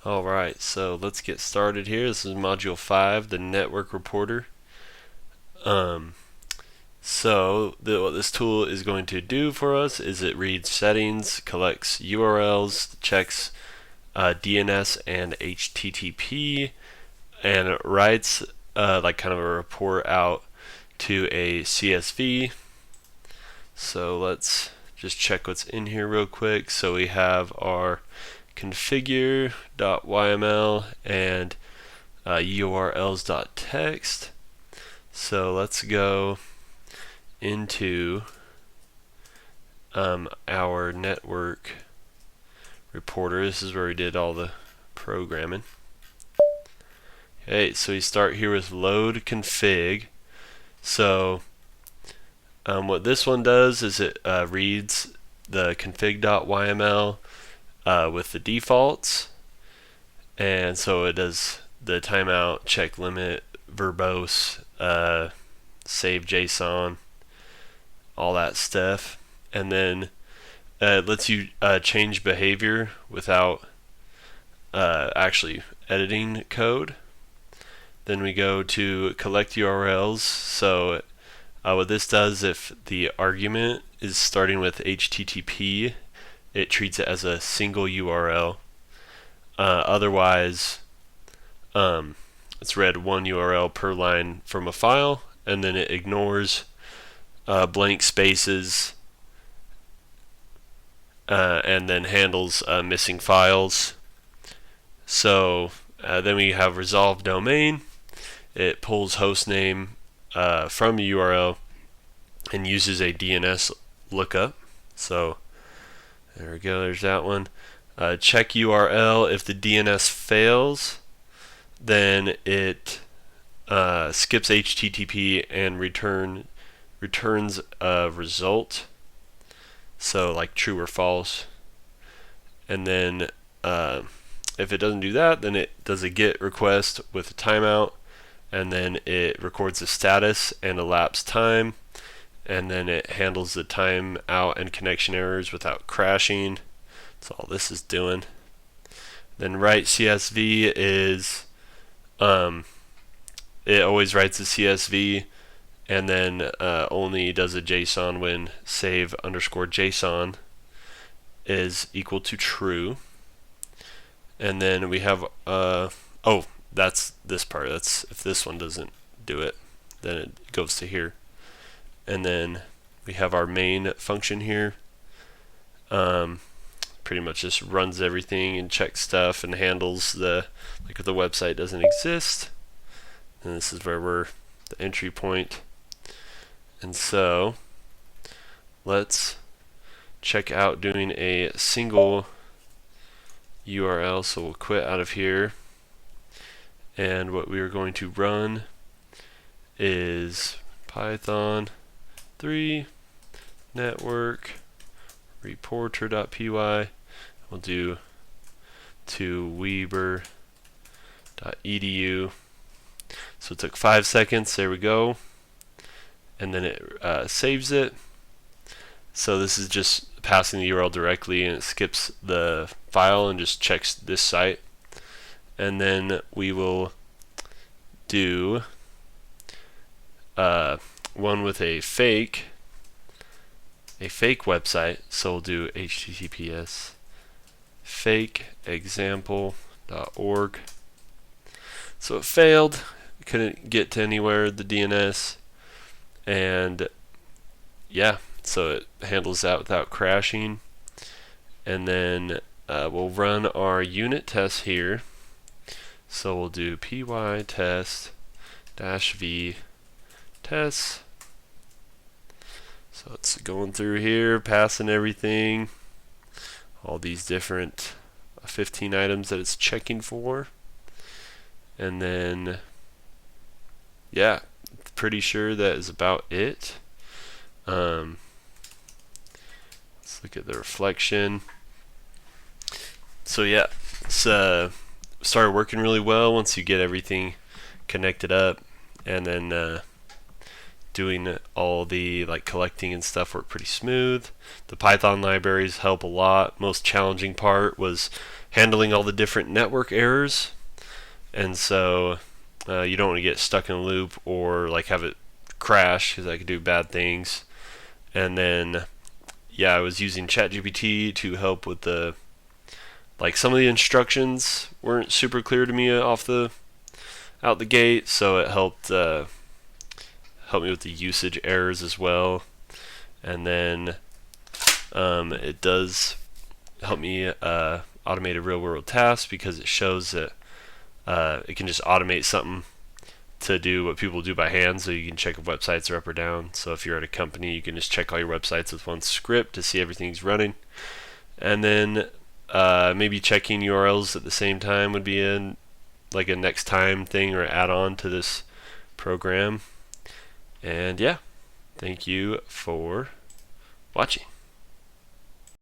Alright, so let's get started here. This is Module 5, the Network Reporter. Um, what this tool is going to do for us is it reads settings, collects URLs, checks DNS and HTTP, and it writes like kind of a report out to a CSV. So let's just check what's in here real quick. So we have our configure.yml and urls.txt. So let's go into our network reporter. This is where we did all the programming. Okay, so we start here with load config. So what this one does is it reads the config.yml with the defaults, and so it does the timeout, check limit, verbose, save JSON, all that stuff, and then it lets you change behavior without actually editing code. Then we go to collect URLs. So what this does, if the argument is starting with HTTP, it treats it as a single URL. Otherwise, it's read one URL per line from a file, and then it ignores blank spaces and then handles missing files. So then we have resolve domain. It pulls hostname from a URL and uses a DNS lookup. So there we go, there's that one. Check URL. If the DNS fails, then it skips HTTP and returns a result, so like true or false. And then if it doesn't do that, then it does a GET request with a timeout, and then it records the status and elapsed time, and then it handles the timeout and connection errors without crashing. That's all this is doing. Then write CSV is it always writes a CSV, and then only does a JSON when save_JSON is equal to true. And then we have that's this part. That's if this one doesn't do it, then it goes to here. And then we have our main function here. Pretty much just runs everything and checks stuff and handles like if the website doesn't exist. And this is where we're the entry point. And so let's check out doing a single URL. So we'll quit out of here, and what we are going to run is Python 3 network reporter.py. We'll do to weber.edu. So it took 5 seconds. There we go. And then it saves it. So this is just passing the URL directly, and it skips the file and just checks this site. And then we will do one with a fake website. So we'll do https fake example.org. So it failed. Couldn't get to anywhere, the DNS, and yeah, so it handles that without crashing. And then we'll run our unit tests here. So we'll do py test -v tests. So it's going through here, passing everything, all these different 15 items that it's checking for. And then yeah, pretty sure that is about it. Let's look at the reflection. So yeah, it's started working really well once you get everything connected up, and then doing all the like collecting and stuff worked pretty smooth. The Python libraries help a lot. Most challenging part was handling all the different network errors, and so you don't want to get stuck in a loop or like have it crash, because that could do bad things. And then I was using ChatGPT to help with the like some of the instructions weren't super clear to me out the gate, so it helped me with the usage errors as well. And then it does help me automate a real world task, because it shows that it can just automate something to do what people do by hand, so you can check if websites are up or down. So if you're at a company, you can just check all your websites with one script to see everything's running. And then maybe checking URLs at the same time would be like a next time thing or add on to this program. And yeah, thank you for watching.